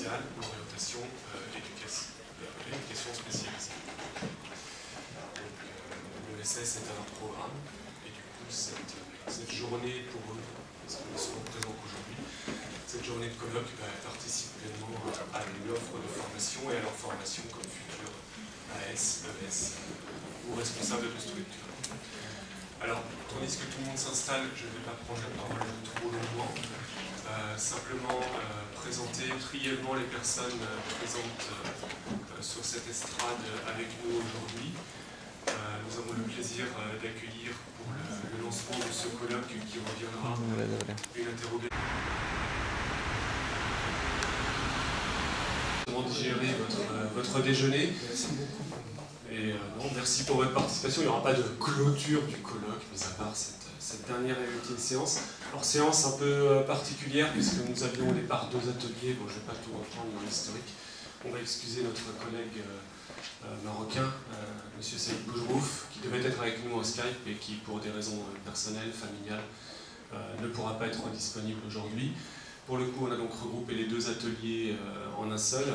spéciale, l'orientation l'éducation spécialisée. Donc, l'ESS est à leur programme, et du coup, cette journée pour eux, parce qu'ils sont présents aujourd'hui, cette journée de colloque participe pleinement à l'offre de formation et à leur formation comme futur AS, ES ou responsable de structure. Alors, tandis que tout le monde s'installe, je ne vais pas prendre la parole trop longuement, simplement présenter brièvement les personnes présentes sur cette estrade avec nous aujourd'hui. Nous avons le plaisir d'accueillir pour le lancement de ce colloque qui reviendra une interrogation. Comment digérer votre déjeuner? Et bon, merci pour votre participation. Il n'y aura pas de clôture du colloque, mis à part cette dernière et ultime séance. Alors, séance un peu particulière, puisque nous avions au départ 2 ateliers. Bon, je ne vais pas tout reprendre dans l'historique. On va excuser notre collègue marocain, M. Saïd Boujrouf, qui devait être avec nous en Skype et qui, pour des raisons personnelles, familiales, ne pourra pas être disponible aujourd'hui. Pour le coup, on a donc regroupé les 2 ateliers en un seul.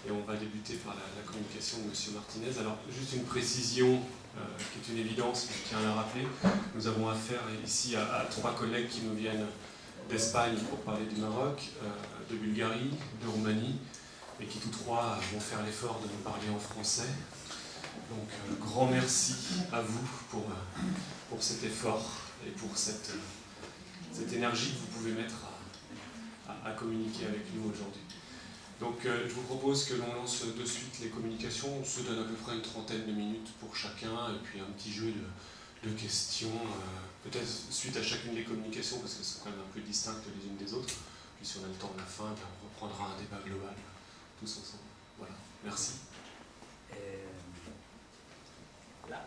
Et on va débuter par la communication de M. Martinez. Alors, juste une précision qui est une évidence, mais je tiens à la rappeler. Nous avons affaire ici à 3 collègues qui nous viennent d'Espagne pour parler du Maroc, de Bulgarie, de Roumanie, et qui tous 3 vont faire l'effort de nous parler en français. Donc, grand merci à vous pour cet effort et pour cette énergie que vous pouvez mettre à communiquer avec nous aujourd'hui. Donc je vous propose que l'on lance de suite les communications. On se donne à peu près une 30aine de minutes pour chacun, et puis un petit jeu de questions, peut-être suite à chacune des communications, parce qu'elles sont quand même un peu distinctes les unes des autres. Puis si on a le temps à la fin, bien, on reprendra un débat global, tous ensemble. Voilà, merci. Là.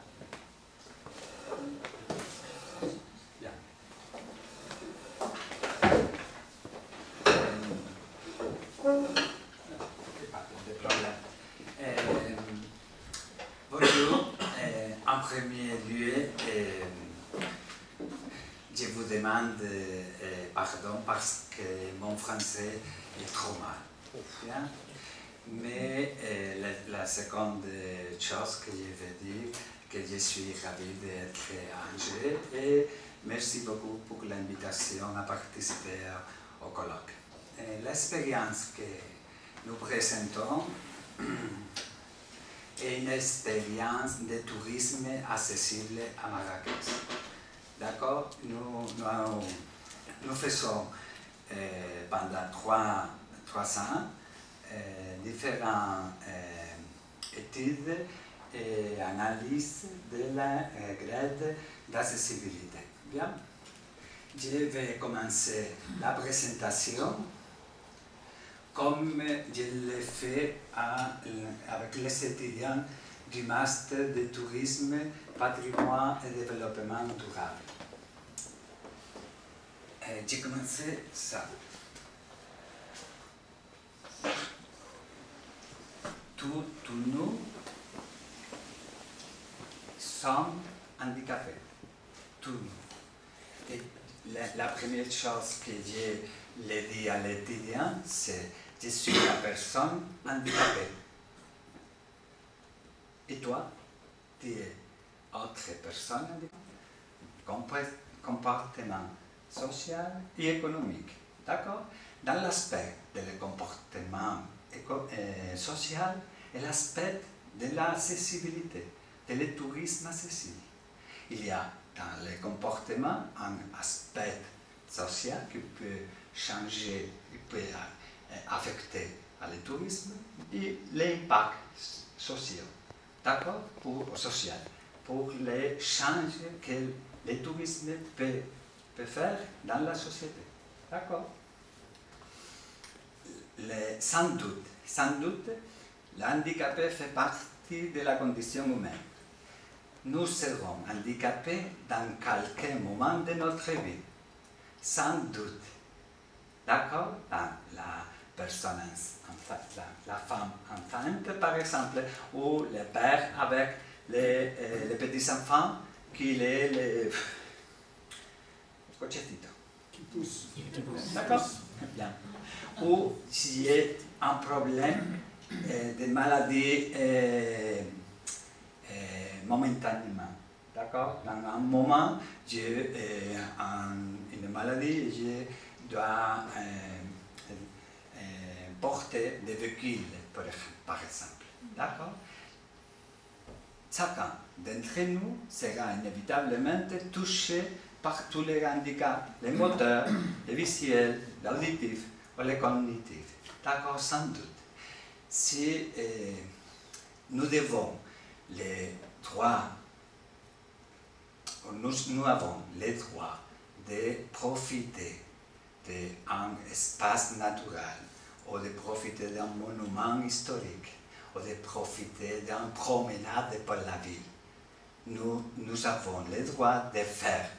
Bien. Bonjour. En premier lieu, je vous demande pardon parce que mon français est trop mal. Bien. Mais la seconde chose que je veux dire, que je suis ravi d'être à Angers et merci beaucoup pour l'invitation à participer au colloque. L'expérience que nous présentons est une expérience de tourisme accessible à Marrakech. D'accord? Nous faisons pendant 3 ans différentes études et analyses de la grade d'accessibilité. Bien. Je vais commencer la présentation comme je l'ai fait avec les étudiants du Master de Tourisme, Patrimoine et Développement durable. J'ai commencé ça. Tous nous sommes handicapés. Tous nous. Et la première chose que je dit à l'étudiant, c'est je suis la personne handicapée. Et toi, tu es autre personne handicapée. Comportement social et économique. D'accord? Dans l'aspect du comportement social et l'aspect de l'accessibilité, de tourisme accessible. Il y a dans le comportement un aspect social qui peut changer, qui peut affecter le tourisme et l'impact social, d'accord, social, pour les changes que le tourisme peut faire dans la société, d'accord. Sans doute, l'handicapé fait partie de la condition humaine. Nous serons handicapés dans quelques moments de notre vie, sans doute. D'accord? La personne enceinte, la femme enceinte, par exemple, ou le père avec les petits-enfants qui les cochetitos. Qui poussent. D'accord? Bien. Ou si un problème de maladie momentanément. D'accord? Dans un moment, j'ai une maladie et je dois porter des véhicules, par exemple. D'accord? Chacun d'entre nous sera inévitablement touché par tous les handicaps, les moteurs, les visuels, l'auditif ou les cognitifs. D'accord, sans doute. Si nous devons les droits, nous avons les droits de profiter d'un espace naturel, ou de profiter d'un monument historique, ou de profiter d'une promenade pour la ville. Nous avons le droit de faire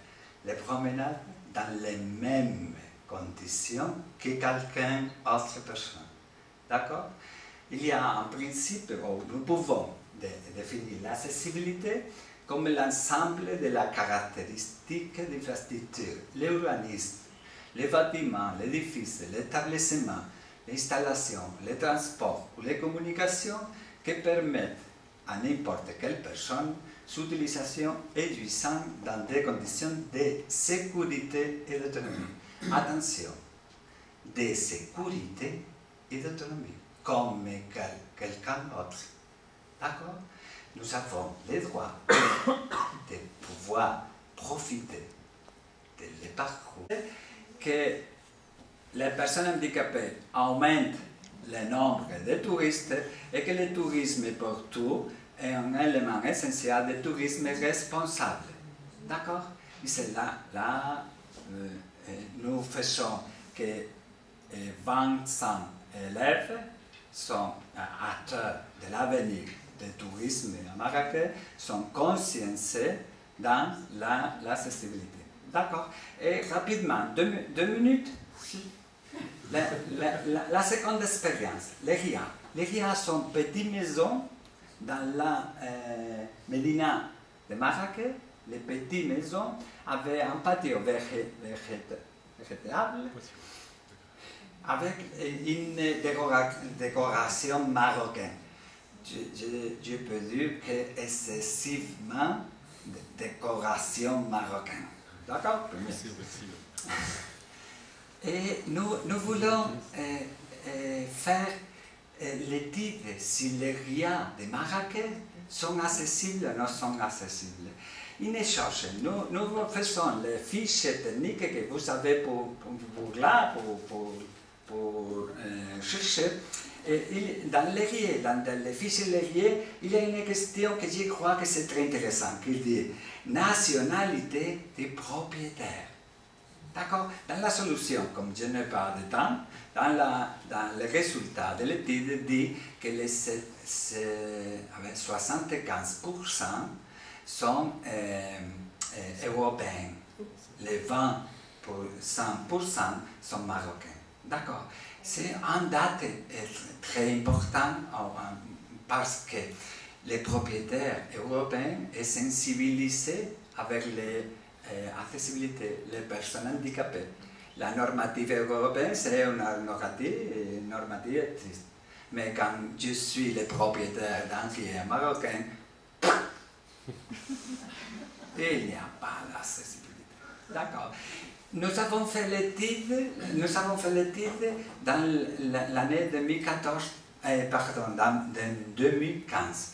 les promenades dans les mêmes conditions que quelqu'un autre personne. D'accord? Il y a un principe où nous pouvons définir l'accessibilité comme l'ensemble de la caractéristique d'infrastructure, l'urbanisme, les bâtiments, l'édifice, l'établissement, l'installation, les transports ou les communications qui permettent à n'importe quelle personne son utilisation et jouissant dans des conditions de sécurité et d'autonomie. Attention, de sécurité et d'autonomie, comme quelqu'un d'autre. D'accord? Nous avons le droit de pouvoir profiter des parcours que les personnes handicapées augmentent le nombre de touristes et que le tourisme pour tout est un élément essentiel du tourisme responsable. D'accord? Et c'est là nous faisons que 25 élèves sont acteurs de l'avenir du tourisme à Marrakech, sont consciencieux dans l'accessibilité. D'accord? Et rapidement, deux minutes. La seconde expérience, les RIA. Les RIA sont petites maisons dans la Médina de Marrakech. Les petites maisons avec un patio végétable avec une décoration marocaine. Je peux dire que excessivement de décoration marocaine. D'accord? Et nous voulons faire l'étude si les RIA de Marrakech sont accessibles ou non sont accessibles. In échange, nous faisons les fiches techniques que vous avez pour chercher. Et dans les fiches LRIE, il y a une question que je crois que c'est très intéressant, qui dit nationalité des propriétaires. D'accord? Dans la solution, comme je n'ai pas de temps, dans les résultats de l'étude dit que les 75% sont européens, les 20% sont marocains. D'accord? C'est un date très important parce que les propriétaires européens sont sensibilisés avec l'accessibilité des personnes handicapées. La normative européenne, c'est une normative triste. Mais quand je suis le propriétaire d'un client marocain, il n'y a pas d'accessibilité. D'accord. Nous avons fait l'étude dans l'année 2015.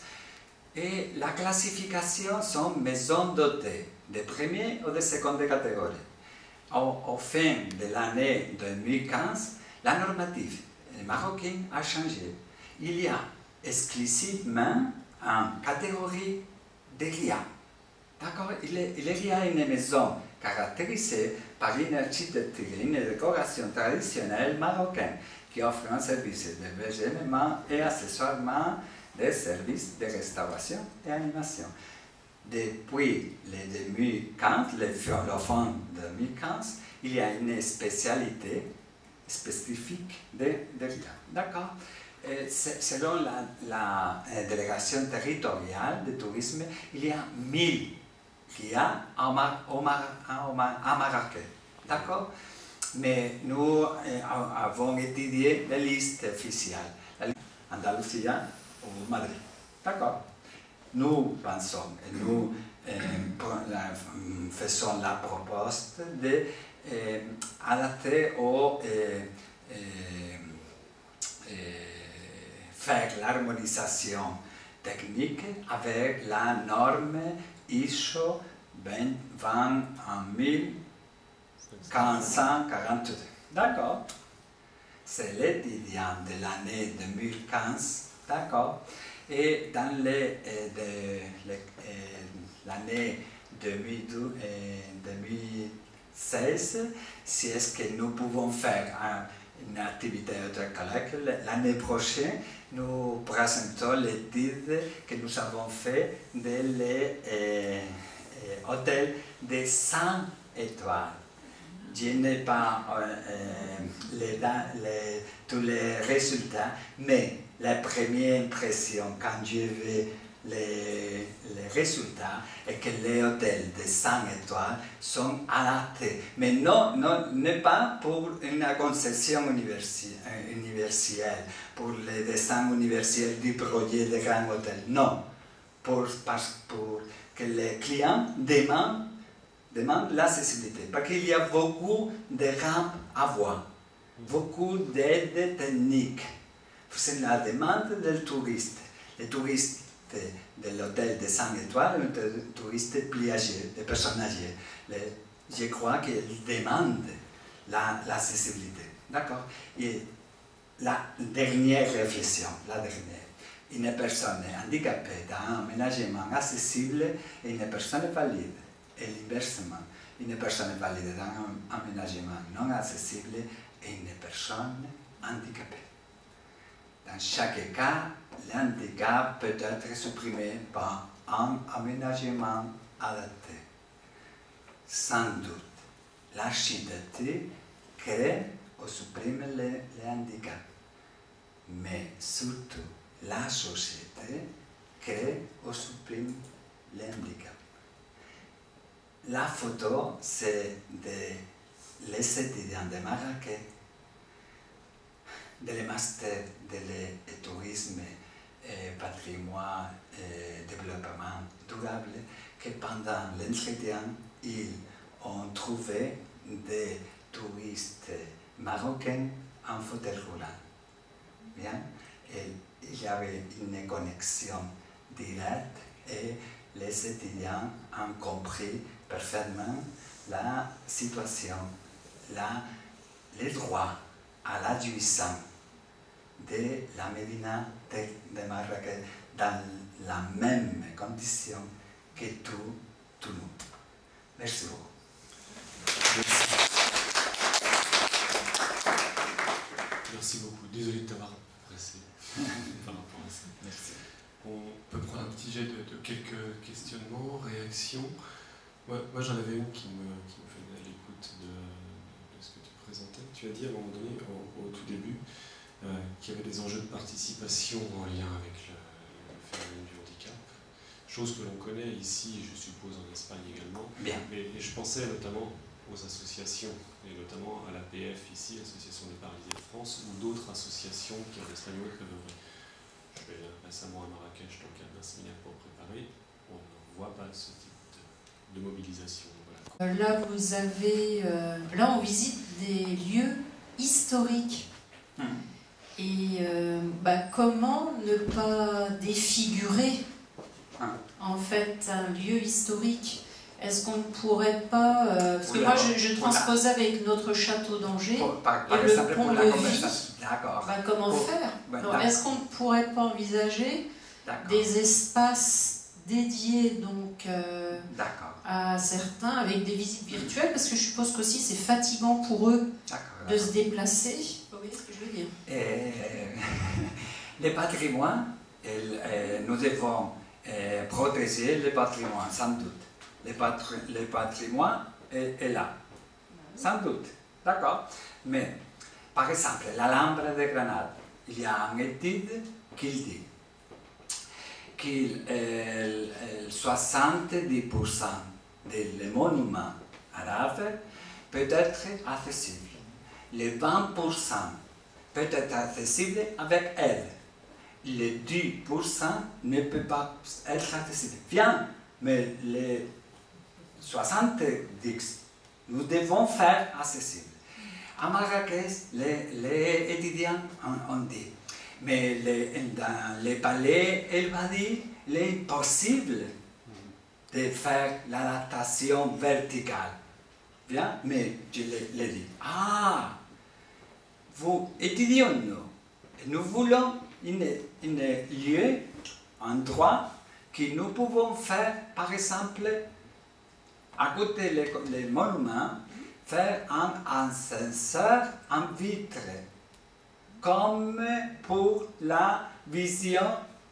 Et la classification sont maisons dotées de première ou de seconde catégorie. Au fin de l'année 2015, la normative marocaine a changé. Il y a exclusivement une catégorie de RIA. D'accord? Il y a une maison caractérisée par une architecture et une décoration traditionnelle marocaine qui offre un service d'hébergement et accessoirement des services de restauration et animation. Depuis le 2015, le fin 2015, il y a une spécialité spécifique de RIA. D'accord? Selon la délégation territoriale de tourisme, il y a 1000 RIA à Marrakech. D'accord? mais nous avons étudié la liste officielle, Andalusia ou Madrid. D'accord. Nous pensons et nous faisons la proposte d'adapter ou faire l'harmonisation technique avec la norme ISO 21542. D'accord. C'est l'étudiant de l'année 2015. D'accord. Et dans l'année 2016, si est-ce que nous pouvons faire une activité intercalaire, l'année prochaine, nous présentons l'étude que nous avons faite de l'hôtel de 100 étoiles. Je n'ai pas tous les résultats, mais la première impression quand j'ai vu les résultats est que les hôtels de 100 étoiles sont adaptés, mais non pas pour une concession universelle, pour les dessins universels du projet de grand hôtel, non, pour que les clients demandent l'accessibilité, parce qu'il y a beaucoup de rampes à voir, beaucoup d'aides techniques. C'est la demande des touristes. Les touristes de l'hôtel de 100 étoiles, les touristes plus âgés, des personnes âgées. Je crois qu'ils demandent l'accessibilité. D'accord. Et la dernière réflexion, une personne handicapée dans un aménagement accessible et une personne valide. Et l'inversement, une personne valide dans un aménagement non accessible et une personne handicapée. Dans chaque cas, l'handicap peut être supprimé par un aménagement adapté. Sans doute, l'architecture crée ou supprime les handicaps, mais surtout, la société crée ou supprime les handicaps. La photo, c'est les étudiants de Marrakech, de le master de tourisme, patrimoine et développement durable, que pendant l'entretien, ils ont trouvé des touristes marocains en fauteuil roulant. Bien, et il y avait une connexion directe et les étudiants ont compris parfaitement la situation, les droits à la jouissance de la Médina de Marrakech dans la même condition que tout le monde. Merci beaucoup. Merci beaucoup. Désolé de t'avoir pressé par rapport à ça. Merci. On peut prendre un petit jet de quelques questionnements, réactions. Moi j'en avais une qui me venait à l'écoute de ce que tu présentais. Tu as dit à un moment donné, au tout début, qu'il y avait des enjeux de participation en lien avec le phénomène du handicap. Chose que l'on connaît ici, je suppose en Espagne également. Bien. Et je pensais notamment aux associations, et notamment à l'APF ici, l'Association des Paralysés de France, ou d'autres associations qui en espagnol peuvent œuvrer. Je vais récemment à Marrakech dans le cadre d'un séminaire pour préparer, on ne voit pas ce type de mobilisation. Voilà. Là, vous avez, là, on visite des lieux historiques. Et comment ne pas défigurer en fait un lieu historique? Est-ce qu'on ne pourrait pas... parce que moi, je transposais avec notre château d'Angers et le pont-levis. Comment faire? Est-ce qu'on ne pourrait pas envisager des espaces dédiés donc, à certains avec des visites virtuelles? Parce que je suppose qu'aussi c'est fatigant pour eux de se déplacer. Vous voyez ce que je veux dire? Le patrimoine, nous devons protéger le patrimoine, sans doute. Le patrimoine est là, sans doute, d'accord? Mais, par exemple, l'Alhambra de Grenade, il y a une étude qui dit que 70% des monuments arabes peut être accessible. les 20% peut être accessible avec aide. Les 10% ne peut pas être accessible. Bien, mais les 70, nous devons faire accessible. À Marrakech, les étudiants ont dit, mais dans les palais, elle va dire, il est impossible de faire l'adaptation verticale. Bien, mais je l'ai dit. Ah, vous étudions-nous. Nous voulons un lieu, un endroit que nous pouvons faire, par exemple, à côté des monuments, faire un ascenseur en vitre, comme pour la vision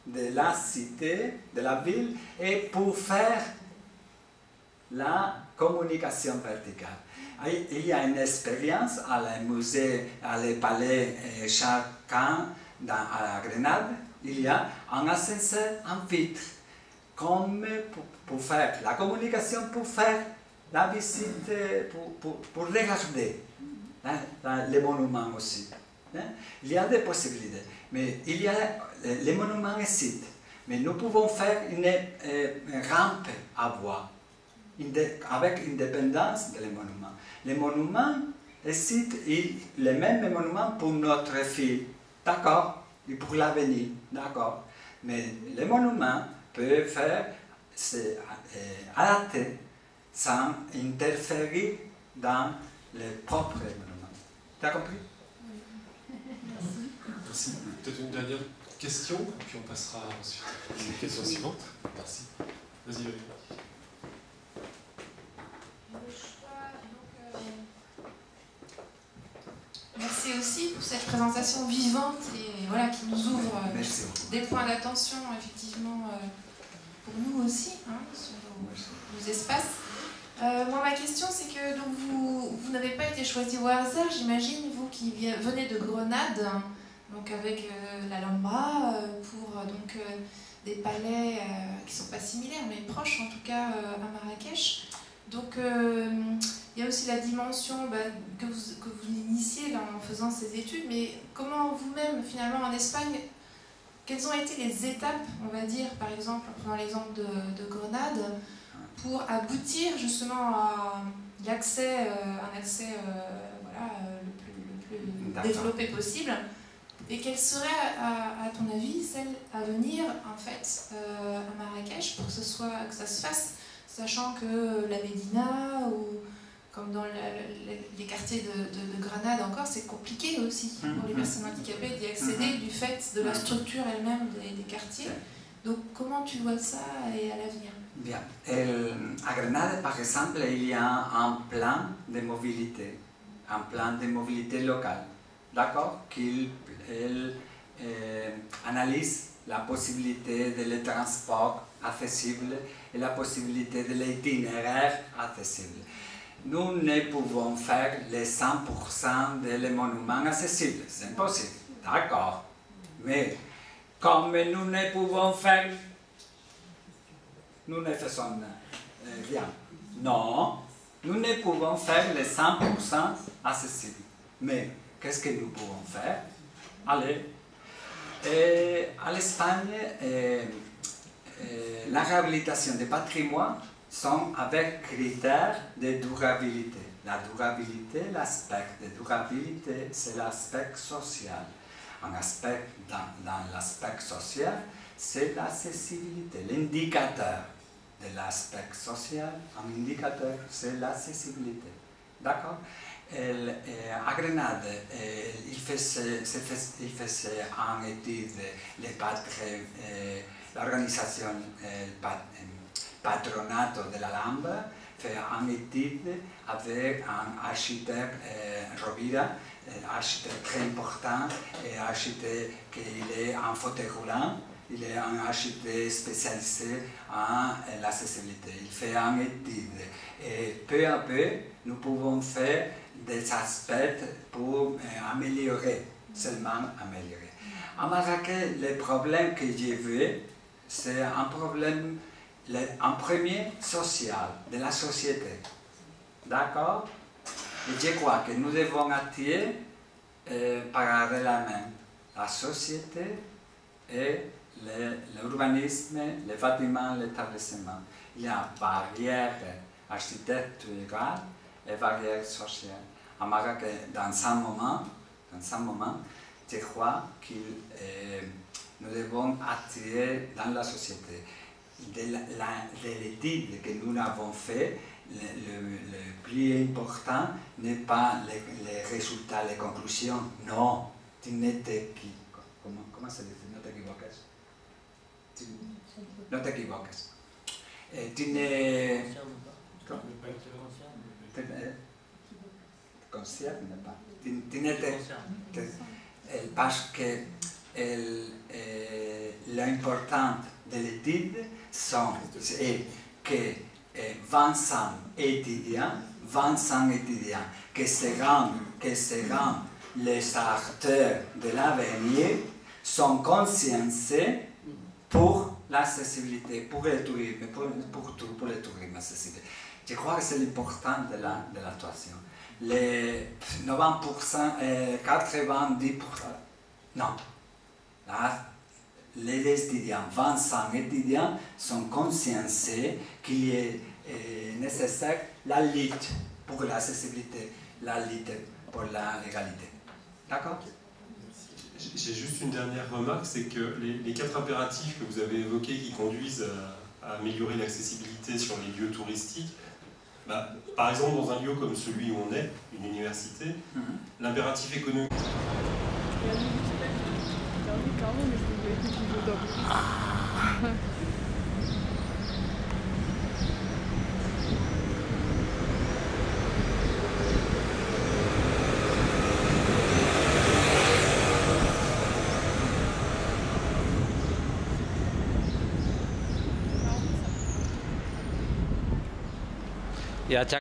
de la cité, de la ville, et pour faire la communication verticale. Il y a une expérience à les musées, à les palais, chacun à Grenade, il y a un ascenseur en vitre, comme pour faire la communication, pour faire la visite, pour regarder les monuments aussi. Il y a des possibilités, mais il y a les monuments ici. Mais nous pouvons faire une rampe à voie, avec indépendance des monuments. Les monuments ici, les mêmes monuments pour notre fille, d'accord, et pour l'avenir, d'accord. Mais les monuments peuvent faire adapter sans interférer dans les propres monuments. Tu as compris? Merci. Peut-être une dernière question, puis on passera ensuite à la question suivante. Merci. Vas-y, Valérie. Merci aussi pour cette présentation vivante et voilà, qui nous ouvre des points d'attention effectivement pour nous aussi, hein, sur nos espaces. Moi, ma question, c'est que donc, vous n'avez pas été choisi au hasard, j'imagine, vous qui venez de Grenade, donc avec l'Alhambra, pour donc, des palais qui ne sont pas similaires, mais proches en tout cas à Marrakech. Donc, il y a aussi la dimension que vous initiez là, en faisant ces études, mais comment vous-même, finalement, en Espagne, quelles ont été les étapes, on va dire, par exemple, en prenant l'exemple de Grenade, pour aboutir justement à l'accès, un accès voilà, le plus développé possible, et quelle serait, à ton avis, celle à venir, en fait, à Marrakech, pour que ça se fasse, sachant que la Médina, ou comme dans les quartiers de Grenade encore, c'est compliqué aussi pour les personnes handicapées d'y accéder du fait de la structure elle-même des quartiers. Donc comment tu vois ça et à l'avenir? Bien. À Grenade, par exemple, il y a un plan de mobilité locale, d'accord, qui analyse la possibilité de le transport accessible et la possibilité de l'itinéraire accessible. Nous ne pouvons faire les 100% des monuments accessibles, c'est impossible, d'accord, mais comme nous ne pouvons faire, nous ne faisons rien. Non, nous ne pouvons faire les 100% accessibles. Mais qu'est-ce que nous pouvons faire? Allez, à l'Espagne, la réhabilitation des patrimoines sont avec critères de durabilité. La durabilité, l'aspect de durabilité, c'est l'aspect social. Un aspect dans l'aspect social, c'est l'accessibilité. L'indicateur de l'aspect social, un indicateur, c'est l'accessibilité. D'accord? À Grenade, il faisait en étude l'organisation Patronato de l'Alhambra, fait en étude avec un architecte Rovira, architecte très important, et architecte qui est en fauteuil roulant. Il est un architecte spécialisé en l'accessibilité. Il fait une étude. Et peu à peu, nous pouvons faire des aspects pour améliorer, seulement améliorer. À Marrakech, le problème que j'ai vu, c'est un problème, en premier, social, de la société. D'accord? Et je crois que nous devons attirer parallèlement la société et l'urbanisme, les bâtiments, l'établissement. Il y a barrières architecturales et barrières sociales. À Maroc, dans un moment, je crois que nous devons attirer dans la société. De l'étude que nous avons faite, le plus important n'est pas les résultats, les conclusions. Non, tu n'étais qui. Comment ça dit? Non t'équivoques. Non t'équivoques. Tu n'es. Concerne pas. Tu n'étais. Parce que l'important de l'étude est que 25 étudiants qui seront les acteurs de l'avenir sont consciencieux pour l'accessibilité, pour le tourisme, pour le tourisme accessible. Je crois que c'est l'important de l'actuation. Les 90%, 90%, non. Là, les étudiants, 25 étudiants, sont consciencieux qu'il est nécessaire la lutte pour l'accessibilité, la lutte pour la légalité. D'accord? J'ai juste une dernière remarque, c'est que les 4 impératifs que vous avez évoqués qui conduisent à améliorer l'accessibilité sur les lieux touristiques, par exemple dans un lieu comme celui où on est, une université, l'impératif économique... Ya,